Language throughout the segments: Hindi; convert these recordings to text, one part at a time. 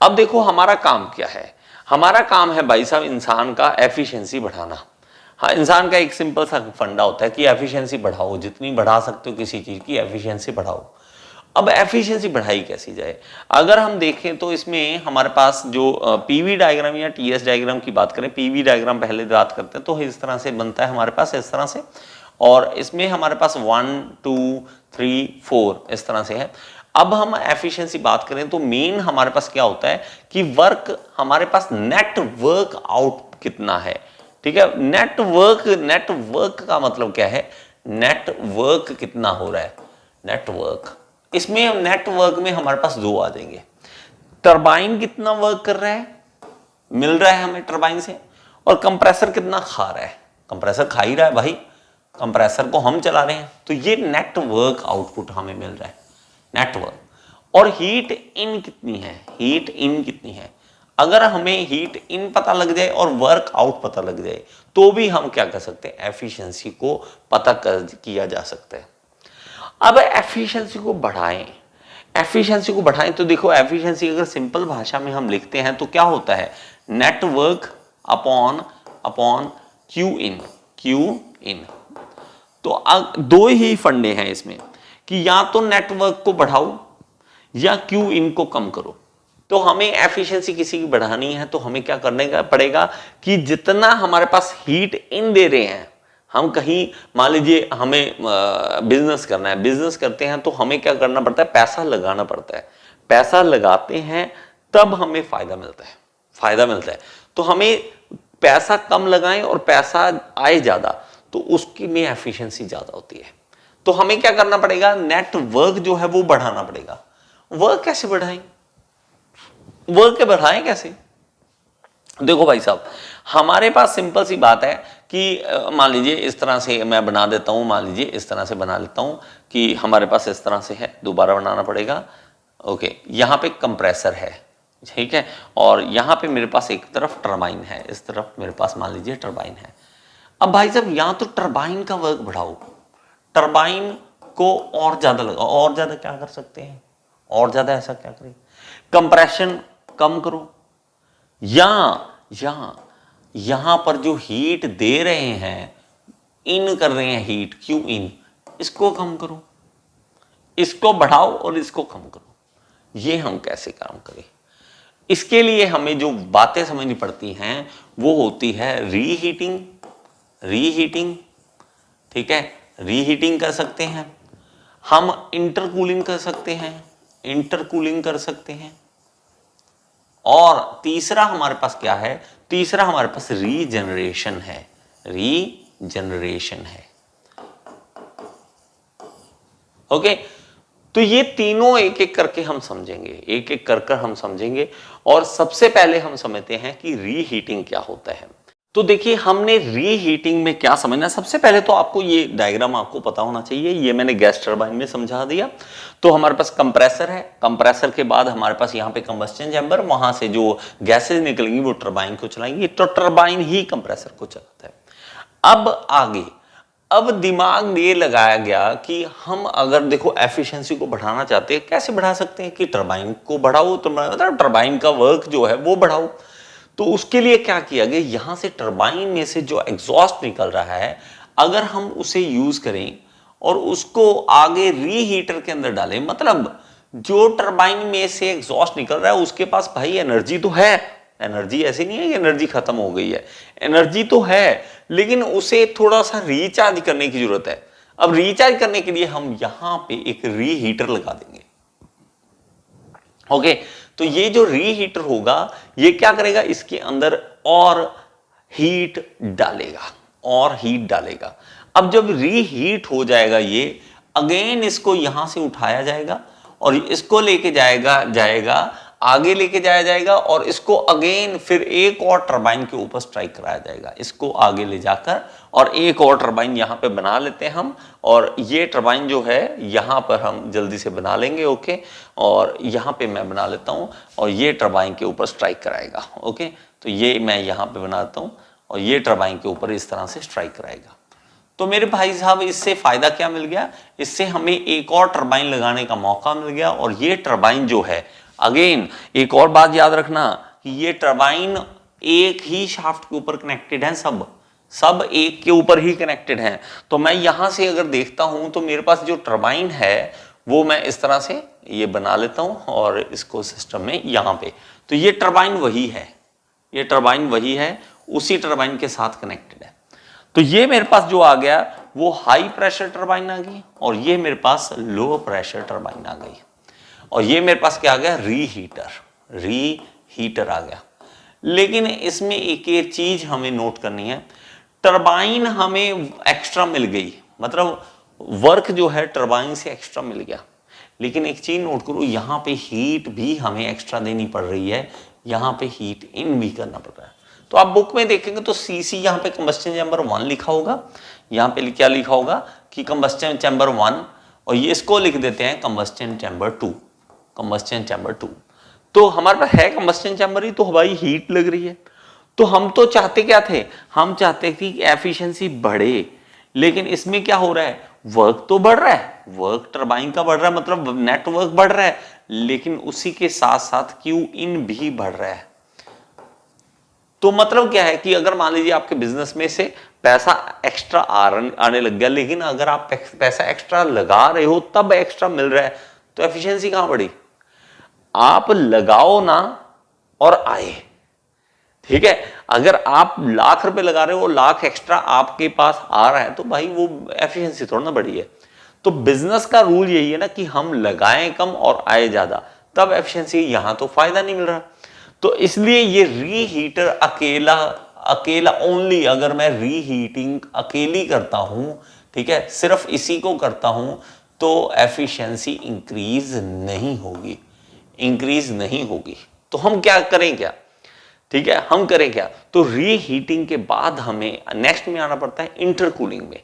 अब देखो हमारा काम क्या है, हमारा काम है भाई साहब इंसान का एफिशिएंसी बढ़ाना। हाँ, इंसान का एक सिंपल सा फंडा होता है कि एफिशिएंसी बढ़ाओ, जितनी बढ़ा सकते हो किसी चीज की एफिशिएंसी बढ़ाओ। अब एफिशिएंसी बढ़ाई कैसी जाए, अगर हम देखें तो इसमें हमारे पास जो पीवी डायग्राम या टीएस डायग्राम की बात करें, पीवी डायग्राम पहले बात करते हैं तो इस तरह से बनता है हमारे पास, इस तरह से, और इसमें हमारे पास 1 2 3 4 इस तरह से है। अब हम एफिशिएंसी बात करें तो मेन हमारे पास क्या होता है कि वर्क, हमारे पास नेट वर्क आउट कितना है, ठीक है। नेटवर्क का मतलब क्या है, नेटवर्क कितना हो रहा है, नेटवर्क। इसमें नेटवर्क में हमारे पास दो आ जाएंगे, टरबाइन कितना वर्क कर रहा है, मिल रहा है हमें टरबाइन से, और कंप्रेसर कितना खा रहा है, कंप्रेसर खा ही रहा है भाई, कंप्रेसर को हम चला रहे हैं, तो ये नेटवर्क आउटपुट हमें मिल रहा है, नेटवर्क। और हीट इन कितनी है, हीट इन कितनी है, अगर हमें हीट इन पता लग जाए और वर्क आउट पता लग जाए तो भी हम क्या कर सकते हैं, एफिशिएंसी को पता किया जा सकता है। अब एफिशिएंसी को बढ़ाएं, एफिशिएंसी को बढ़ाएं तो देखो एफिशिएंसी अगर सिंपल भाषा में हम लिखते हैं तो क्या होता है, network upon upon Q in, Q in. तो दो ही फंडे हैं इसमें कि या तो नेटवर्क को बढ़ाओ या क्यू इन को कम करो। तो हमें एफिशिएंसी किसी की बढ़ानी है तो हमें क्या करने का पड़ेगा कि जितना हमारे पास हीट इन दे रहे हैं, हम कहीं मान लीजिए हमें बिजनेस करना है, बिजनेस करते हैं तो हमें क्या करना पड़ता है, पैसा लगाना पड़ता है, पैसा लगाते हैं तब हमें फायदा मिलता है, फायदा मिलता है। तो हमें पैसा कम लगाएं और पैसा आए ज्यादा तो उसकी में एफिशिएंसी ज्यादा होती है। तो हमें क्या करना पड़ेगा, नेटवर्क जो है वो बढ़ाना पड़ेगा। वर्क कैसे बढ़ाएं, वर्क के बढ़ाएं कैसे, देखो भाई साहब हमारे पास सिंपल सी बात है कि मान लीजिए इस तरह से मैं बना देता हूं, मान लीजिए इस तरह से बना लेता हूं कि हमारे पास इस तरह से है, दोबारा बनाना पड़ेगा। ओके, यहां पे कंप्रेसर है, ठीक है, और यहां पे मेरे पास एक तरफ टरबाइन है, इस तरफ मेरे पास मान लीजिए टरबाइन है। अब भाई साहब यहां तो टरबाइन का वर्क बढ़ाओ, टरबाइन को और ज्यादा लगाओ, और ज्यादा क्या कर सकते हैं, और ज्यादा ऐसा क्या करें, कंप्रेशन कम करो, या यहां पर जो हीट दे रहे हैं, इन कर रहे हैं हीट, क्यू इन, इसको कम करो, इसको बढ़ाओ और इसको कम करो। ये हम कैसे काम करें, इसके लिए हमें जो बातें समझनी पड़ती हैं वो होती है रीहीटिंग, रीहीटिंग, ठीक है, रीहीटिंग कर सकते हैं हम, इंटरकूलिंग कर सकते हैं, इंटरकूलिंग कर सकते हैं, और तीसरा हमारे पास क्या है, तीसरा हमारे पास रीजनरेशन है, रीजनरेशन है। ओके, तो ये तीनों एक एक करके हम समझेंगे, एक एक कर हम समझेंगे। और सबसे पहले हम समझते हैं कि रीहीटिंग क्या होता है। तो देखिए हमने रीहीटिंग में क्या समझना है, सबसे पहले तो आपको ये डायग्राम आपको पता होना चाहिए, ये मैंने गैस टरबाइन में समझा दिया। तो हमारे पास कंप्रेसर है, कंप्रेसर के बाद हमारे पास यहाँ पे कंबस्टन चैम्बर, वहां से जो गैसेज निकलेंगी वो टरबाइन को चलाएंगी, तो टरबाइन ही कंप्रेसर को चलाता है। अब आगे, अब दिमाग ये लगाया गया कि हम अगर देखो एफिशिएंसी को बढ़ाना चाहते हैं, कैसे बढ़ा सकते हैं कि टरबाइन को बढ़ाओ, तो मतलब टरबाइन का वर्क जो है वो बढ़ाओ। तो उसके लिए क्या किया गया, यहां से टरबाइन में से जो एग्जॉस्ट निकल रहा है अगर हम उसे यूज करें और उसको आगे रीहीटर के अंदर डालें, मतलब जो टरबाइन में से एग्जॉस्ट निकल रहा है उसके पास भाई एनर्जी तो है, एनर्जी ऐसी नहीं है कि एनर्जी खत्म हो गई है, एनर्जी तो है, लेकिन उसे थोड़ा सा रिचार्ज करने की जरूरत है। अब रिचार्ज करने के लिए हम यहां पे एक रीहीटर लगा देंगे। ओके, तो ये जो रीहीटर होगा ये क्या करेगा, इसके अंदर और हीट डालेगा, और हीट डालेगा। अब जब रीहीट हो जाएगा ये, अगेन इसको यहां से उठाया जाएगा और इसको लेके जाएगा आगे लेके जाया जाएगा, और इसको अगेन फिर एक और टरबाइन के ऊपर स्ट्राइक कराया जाएगा, इसको आगे ले जाकर, और एक और टरबाइन यहां पे बना लेते हैं हम, और ये टरबाइन जो है यहां पर हम जल्दी से बना लेंगे। ओके, और यहां पे मैं बना लेता हूं, और ये टरबाइन के ऊपर स्ट्राइक कराएगा। ओके, तो ये मैं यहां पे बनाता हूं और ये टरबाइन के ऊपर इस तरह से स्ट्राइक कराएगा। तो मेरे भाई साहब इससे फायदा क्या मिल गया, इससे हमें एक और टरबाइन लगाने का मौका मिल गया, और ये टरबाइन जो है अगेन एक और बात याद रखना कि ये टरबाइन एक ही शाफ्ट के ऊपर कनेक्टेड है, सब एक के ऊपर ही कनेक्टेड हैं। तो मैं यहां से अगर देखता हूं तो मेरे पास जो टरबाइन है वो मैं इस तरह से ये बना लेता हूं और इसको सिस्टम में यहां पे, तो ये टरबाइन वही है, ये टरबाइन वही है, उसी टरबाइन के साथ कनेक्टेड है। तो ये मेरे पास जो आ गया वो हाई प्रेशर टरबाइन आ गई और ये मेरे पास लो प्रेशर टरबाइन आ गई और ये मेरे पास क्या आ गया, रीहीटर आ गया। लेकिन इसमें एक चीज हमें नोट करनी है, टरबाइन हमें एक्स्ट्रा मिल गई, मतलब वर्क जो है टरबाइन से एक्स्ट्रा मिल गया, लेकिन एक चीज नोट करो, यहां पे हीट भी हमें एक्स्ट्रा देनी पड़ रही है, यहां पे हीट इन भी करना पड़ रहा है। तो आप बुक में देखेंगे तो सीसी यहां पे कंबस्शन चैम्बर 1 लिखा होगा, यहां पे क्या लिखा होगा कि कंबस्शन चैम्बर 1 और ये इसको लिख देते हैं कंबस्शन चैम्बर 2, कंबस्शन चैम्बर 2। तो हमारे पास है कंबस्शन चैम्बर ही, तो हमारी हीट लग रही है। तो हम तो चाहते क्या थे, हम चाहते थे कि एफिशिएंसी बढ़े, लेकिन इसमें क्या हो रहा है, वर्क तो बढ़ रहा है, वर्क टरबाइन का बढ़ रहा है, मतलब नेटवर्क बढ़ रहा है, लेकिन उसी के साथ साथ क्यू इन भी बढ़ रहा है। तो मतलब क्या है कि अगर मान लीजिए आपके बिजनेस में से पैसा एक्स्ट्रा आने लग गया, लेकिन अगर आप पैसा एक्स्ट्रा लगा रहे हो तब एक्स्ट्रा मिल रहा है, तो एफिशिएंसी कहां बढ़ी। आप लगाओ ना और आए, ठीक है। अगर आप लाख रुपए लगा रहे हो, लाख एक्स्ट्रा आपके पास आ रहा है, तो भाई वो एफिशिएंसी थोड़ा ना बढ़ी है। तो बिजनेस का रूल यही है ना कि हम लगाएं कम और आए ज्यादा, तब एफिशिएंसी। यहां तो फायदा नहीं मिल रहा, तो इसलिए ये रीहीटर अकेला ओनली, अगर मैं रीहीटिंग अकेली करता हूं, ठीक है, सिर्फ इसी को करता हूं, तो एफिशिएंसी इंक्रीज नहीं होगी, इंक्रीज नहीं होगी। तो हम क्या करें, क्या ठीक है, हम करें क्या, तो रीहीटिंग के बाद हमें नेक्स्ट में आना पड़ता है इंटरकूलिंग में।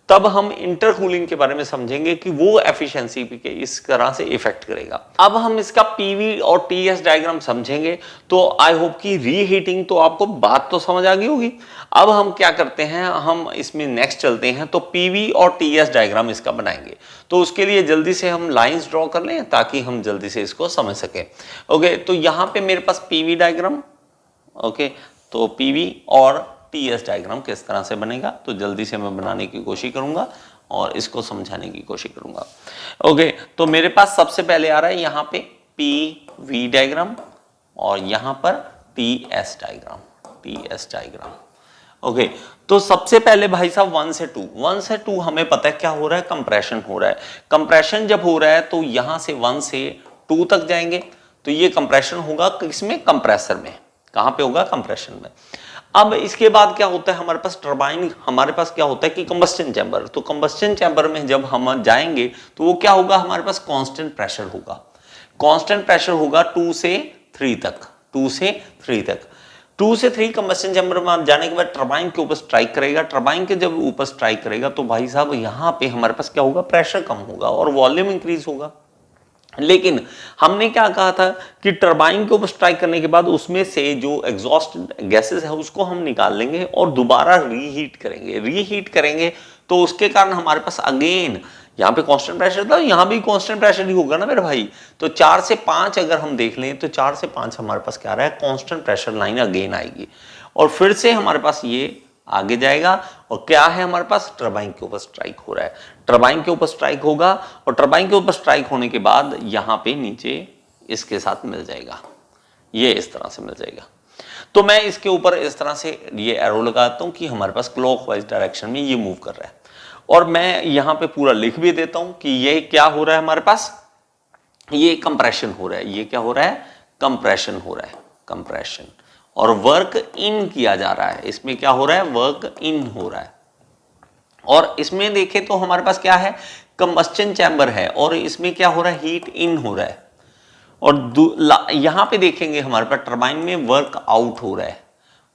तब हम इंटरकूलिंग के बारे में समझेंगे कि वो एफिशिएंसी पे इस तरह से इफेक्ट करेगा। अब हम इसका पीवी और टीएस डायग्राम समझेंगे। तो आई होप कि रीहीटिंग तो आपको बात तो समझ आ गई होगी। अब हम क्या करते हैं, हम इसमें नेक्स्ट चलते हैं, तो पीवी और टीएस डायग्राम इसका बनाएंगे। तो उसके लिए जल्दी से हम लाइंस ड्रॉ कर लें ताकि हम जल्दी से इसको समझ सकें। ओके, तो यहां पे मेरे पास पीवी डायग्राम, ओके, तो पीवी और टीएस डायग्राम किस तरह से बनेगा, तो जल्दी से मैं बनाने की कोशिश करूंगा और इसको समझाने की कोशिश करूंगा। ओके, तो मेरे पास सबसे पहले आ रहा है यहाँ पे पीवी डायग्राम और यहाँ पर TS diagram, TS diagram. Okay, तो सबसे पहले भाई साहब 1 से 2 हमें पता है क्या हो रहा है, कंप्रेशन हो रहा है। कंप्रेशन जब हो रहा है तो यहां से 1 से 2 तक जाएंगे, तो ये कंप्रेशन होगा किसमें, कंप्रेसर में। कहां पे होगा, कंप्रेशन में। अब इसके बाद क्या होता है, हमारे पास टरबाइन, हमारे पास क्या होता है कि कंबस्शन चैम्बर। तो कंबस्शन चैम्बर में जब हम जाएंगे तो वो क्या होगा, हमारे पास कांस्टेंट प्रेशर होगा, कांस्टेंट प्रेशर होगा 2 से 3 तक, 2 से 3 तक। 2 से 3 कंबस्शन चैम्बर में जाने के बाद टरबाइन के ऊपर स्ट्राइक करेगा। टरबाइन के जब ऊपर स्ट्राइक करेगा तो भाई साहब यहाँ पे हमारे पास क्या होगा, प्रेशर कम होगा और वॉल्यूम इंक्रीज होगा। लेकिन हमने क्या कहा था कि टरबाइन के ऊपर स्ट्राइक करने के बाद उसमें से जो एग्जॉस्ट गैसेस है उसको हम निकाल लेंगे और दोबारा रीहीट करेंगे। रीहीट करेंगे तो उसके कारण हमारे पास अगेन यहाँ पे कांस्टेंट प्रेशर था, यहाँ भी कांस्टेंट प्रेशर ही होगा ना मेरे भाई। तो 4 से 5 अगर हम देख लें तो 4 से 5 हमारे पास क्या आ रहा है, कांस्टेंट प्रेशर लाइन अगेन आएगी और फिर से हमारे पास ये आगे जाएगा और क्या है हमारे पास, टरबाइन के ऊपर स्ट्राइक हो रहा है। टरबाइन के ऊपर स्ट्राइक होगा और टरबाइन के ऊपर स्ट्राइक होने के बाद यहां पे नीचे इसके साथ मिल जाएगा, ये इस तरह से मिल जाएगा। तो मैं इसके ऊपर इस तरह से ये एरो लगाता हूं कि हमारे पास क्लॉकवाइज डायरेक्शन में ये मूव कर रहा है और मैं यहां पे पूरा लिख भी देता हूं कि ये क्या हो रहा है, हमारे पास ये कंप्रेशन हो रहा है। ये क्या हो रहा है, कंप्रेशन हो रहा है, कंप्रेशन, और वर्क इन किया जा रहा है। इसमें क्या हो रहा है, वर्क इन हो रहा है। और इसमें देखें तो हमारे पास क्या है, कंबस्शन चैम्बर है और इसमें क्या हो रहा है, हीट इन हो रहा है। और यहां पे देखेंगे हमारे पास टरबाइन में वर्क आउट हो रहा है,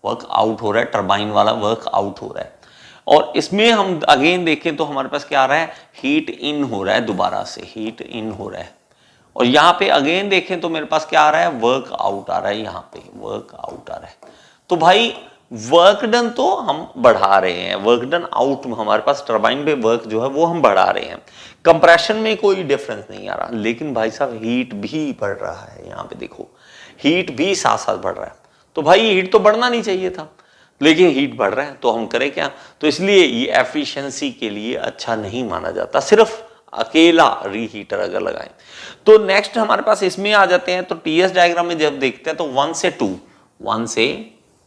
वर्क आउट हो रहा है, टरबाइन वाला वर्क आउट हो रहा है। और इसमें हम अगेन देखें तो हमारे पास क्या आ रहा है, हीट इन हो रहा है, दोबारा से हीट इन हो रहा है। और यहाँ पे अगेन देखें तो मेरे पास क्या आ रहा है, वर्क आउट आ रहा है, यहाँ पे वर्क आउट आ रहा है। तो भाई वर्क डन तो हम बढ़ा रहे हैं, वर्क डन आउट में हमारे पास टरबाइन पे वर्क जो है वो हम बढ़ा रहे हैं, कंप्रेशन में कोई डिफरेंस नहीं आ रहा। लेकिन भाई साहब हीट भी बढ़ रहा है, यहाँ पे देखो हीट भी साथ साथ बढ़ रहा है। तो भाई हीट तो बढ़ना नहीं चाहिए था, लेकिन हीट बढ़ रहा है, तो हम करें क्या? तो इसलिए ये एफिशिएंसी के लिए अच्छा नहीं माना जाता, सिर्फ अकेला रीहीटर अगर लगाएं। तो नेक्स्ट हमारे पास इसमें आ जाते हैं, तो टीएस डायग्राम में जब देखते हैं तो 1 से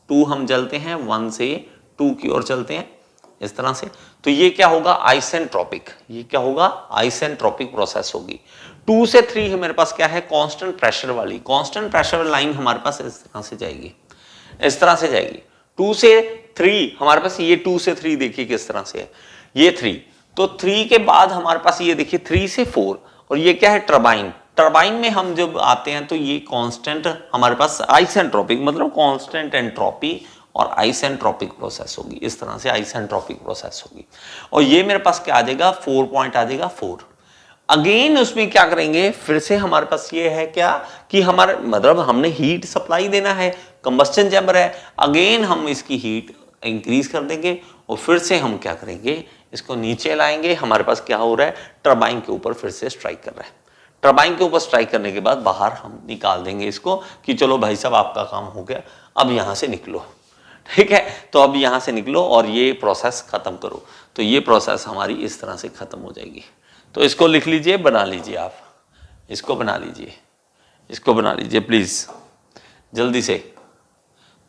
2 हम चलते हैं, 1 से 2 की ओर चलते हैं इस तरह से। तो ये क्या होगा? आइसेंट्रोपिक, ये क्या होगा? आइसेंट्रोपिक प्रोसेस होगी। 2 से 3 मेरे पास क्या है? कांस्टेंट प्रेशर वाली, कांस्टेंट प्रेशर लाइन हमारे पास इस तरह से जाएगी, इस तरह से जाएगी। 2 से 3 हमारे पास, ये 2 से 3 देखिए किस तरह से है, ये 3। तो 3 के बाद हमारे पास ये देखिए 3 से 4, और ये क्या है? टरबाइन। टरबाइन में हम जब आते हैं तो ये कांस्टेंट हमारे पास आइसेंट्रोपिक, मतलब कांस्टेंट एंट्रोपी और आइसेंट्रोपिक प्रोसेस होगी, इस तरह से आइसेंट्रोपिक प्रोसेस होगी। और ये मेरे पास क्या आ जाएगा? 4 पॉइंट आ जाएगा 4। अगेन उसमें क्या करेंगे? फिर से हमारे पास ये है क्या कि हमारे मतलब हमने हीट सप्लाई देना है, कंबस्टन चैम्बर है, अगेन हम इसकी हीट इंक्रीज कर देंगे और फिर से हम क्या करेंगे? इसको नीचे लाएंगे। हमारे पास क्या हो रहा है? टरबाइन के ऊपर फिर से स्ट्राइक कर रहा है। टरबाइन के ऊपर स्ट्राइक करने के बाद बाहर हम निकाल देंगे इसको कि चलो भाई साहब आपका काम हो गया, अब यहां से निकलो, ठीक है? तो अब यहां से निकलो और ये प्रोसेस खत्म करो। तो ये प्रोसेस हमारी इस तरह से खत्म हो जाएगी। तो इसको लिख लीजिए, बना लीजिए, आप इसको बना लीजिए, इसको बना लीजिए प्लीज जल्दी से।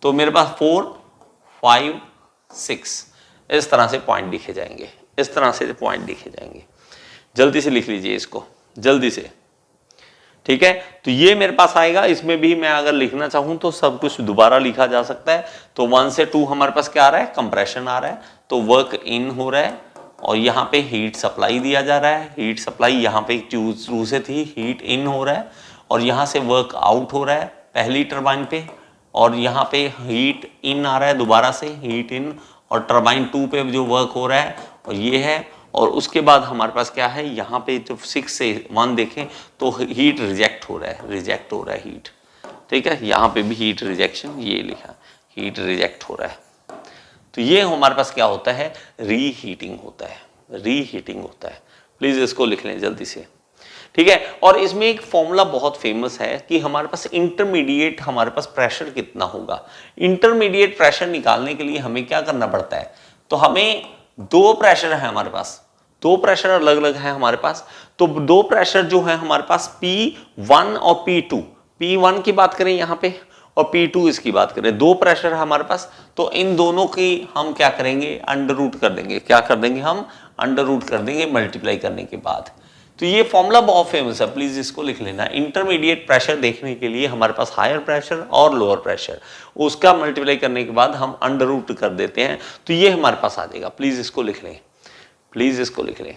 तो मेरे पास 4, 5, 6 इस तरह से पॉइंट लिखे जाएंगे, इस तरह से पॉइंट लिखे जाएंगे। जल्दी से लिख लीजिए इसको, जल्दी से, ठीक है? तो ये मेरे पास आएगा। इसमें भी मैं अगर लिखना चाहूं तो सब कुछ दोबारा लिखा जा सकता है। तो 1 से 2 हमारे पास क्या आ रहा है? कंप्रेशन आ रहा है, तो वर्क इन हो रहा है और यहाँ पे हीट सप्लाई दिया जा रहा है। हीट सप्लाई यहाँ पे 2 से थी, हीट इन हो रहा है और यहाँ से वर्क आउट हो रहा है पहली टरबाइन पे, और यहाँ पे हीट इन आ रहा है, दोबारा से हीट इन, और टरबाइन 2 पे जो वर्क हो रहा है और ये है। और उसके बाद हमारे पास क्या है? यहाँ पे जब 6 से 1 देखें तो हीट रिजेक्ट हो रहा है, रिजेक्ट हो रहा है हीट, ठीक है? यहाँ पे भी हीट रिजेक्शन, ये लिखा हीट रिजेक्ट हो रहा है। तो ये हमारे पास क्या होता है? रीहीटिंग होता है, रीहीटिंग होता है। प्लीज इसको लिख लें जल्दी से, ठीक है? और इसमें एक फॉर्मूला बहुत फेमस है कि हमारे पास इंटरमीडिएट हमारे पास प्रेशर कितना होगा। इंटरमीडिएट प्रेशर निकालने के लिए हमें क्या करना पड़ता है? तो हमें 2 प्रेशर है हमारे पास, 2 प्रेशर अलग अलग है हमारे पास। तो 2 प्रेशर जो है हमारे पास P1 और P2, P1 की बात करें यहाँ पे और P2 इसकी बात करें, 2 प्रेशर है हमारे पास। तो इन दोनों की हम क्या करेंगे? अंडर रूट कर देंगे। क्या कर देंगे? हम अंडर रूट कर देंगे मल्टीप्लाई करने के बाद। तो ये फॉर्मूला बहुत फेमस है, प्लीज इसको लिख लेना। इंटरमीडिएट प्रेशर देखने के लिए हमारे पास हायर प्रेशर और लोअर प्रेशर, उसका मल्टीप्लाई करने के बाद हम अंडर रूट कर देते हैं, तो ये हमारे पास आ जाएगा। प्लीज इसको लिख लें, प्लीज इसको लिख लें,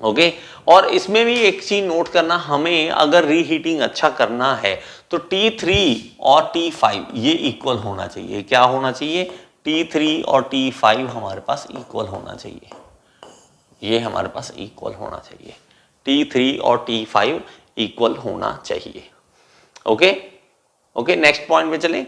ओके? और इसमें भी एक चीज नोट करना, हमें अगर रीहीटिंग अच्छा करना है तो T3 और T5 ये इक्वल होना चाहिए। क्या होना चाहिए? T3 और T5 हमारे पास इक्वल होना चाहिए, ये हमारे पास इक्वल होना चाहिए। T3 और T5 इक्वल होना चाहिए, ओके? ओके, नेक्स्ट पॉइंट में चलें।